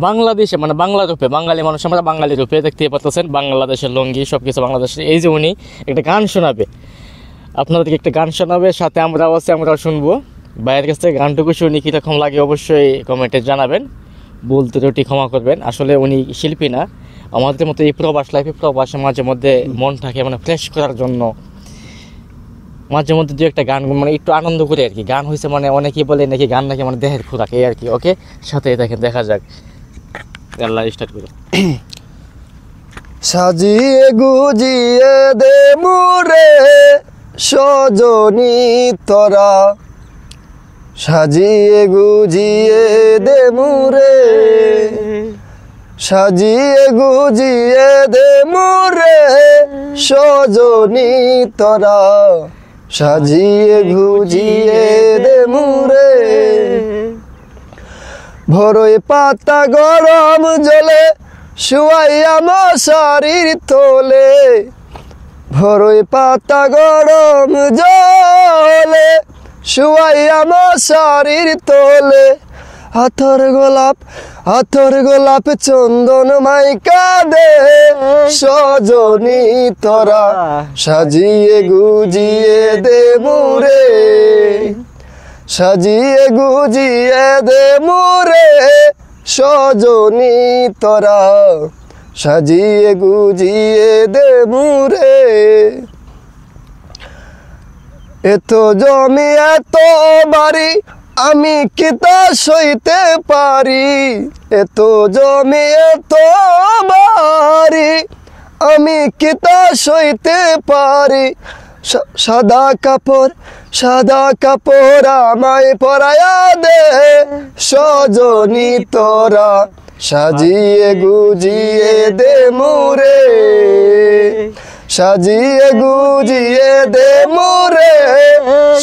বাংলাদেশে মানে বাংলা রূপে, বাঙালি মানুষ আমরা বাঙালি রূপে দেখতে পাচ্ছেন, বাংলাদেশের লুঙ্গি সব কিছু বাংলাদেশের। এই যে উনি একটা গান শোনাবে, আপনাদেরকে একটা গান শোনাবে, সাথে আমরাও আছি, আমরাও শুনবো। বাইরের কাছ থেকে গানটুকু শুনি কীরকম লাগে অবশ্যই কমেন্টে জানাবেন, ভুল ত্রুটি ক্ষমা করবেন। আসলে উনি শিল্পী না, আমাদের মতো এই প্রবাস লাইফে, প্রবাসে মাঝে মধ্যে মনটাকে মানে ফ্রেশ করার জন্য মাঝে মধ্যে দু একটা গান মানে একটু আনন্দ করে আর কি। গান হয়েছে মানে অনেকেই বলে নাকি গান নাকি মানে দেহের খোরাক, এই আর কি। ওকে, সাথে দেখেন, দেখা যাক। আল্লাহ স্টার্ট করে। সাজিয়ে গুজিয়ে দে মুরে সজনী তোরা, সাজিয়ে গুজিয়ে দে মুরে, সাজিয়ে গুজিয়ে দে মুরে সজনী তোরা, সাজিয়ে গুজিয়ে দে মুরে। ভোরই পাতা গরম জলে শুয়াইয়া মশারির তোলে, ভোরই পাতা গরম জলে শুয়াইয়া মশারির তোলে। হাতর গোলাপ চন্দন মাইকা দে সজনী তোরা, সাজিয়ে গুজিয়ে দে মুরে, সাজিয়ে গুজিয়ে দে মুরে সজনী তোরা, সাজিয়ে গুজিয়ে দে মুরে। এত জমি এত বাড়ি আমি কি তা সইতে পারি, এত জমি এত বাড়ি আমি কি তা সইতে পারি। সাদা কাপড় আমায় পরায়া দে সজনী তোরা, সাজিয়ে গুজিয়ে দে মুরে, সাজিয়ে গুজিয়ে দে মুরে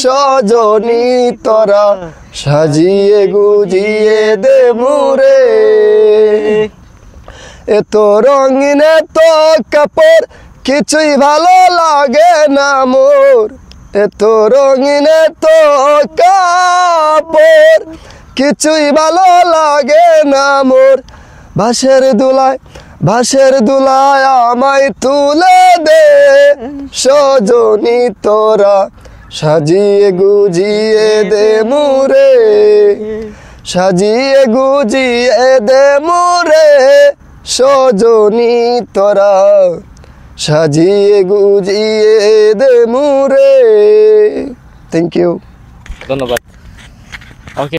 সজনী তোরা, সাজিয়ে গুজিয়ে দে মুরে। এত রঙিন এত কাপড় কিছুই ভালো লাগে না মোর, এত রঙিন এত কাপড় কিছুই ভালো লাগে না মোর। বাঁশের দুলায় আমায় তুলে দে সজনী তোরা, সাজিয়ে গুজিয়ে দে মুরে, সাজিয়ে গুজিয়ে দে মুরে সজনী তোরা, সাজিয়ে গুজিয়ে দে মুরে। থ্যাংক ইউ, ধন্যবাদ। ওকে।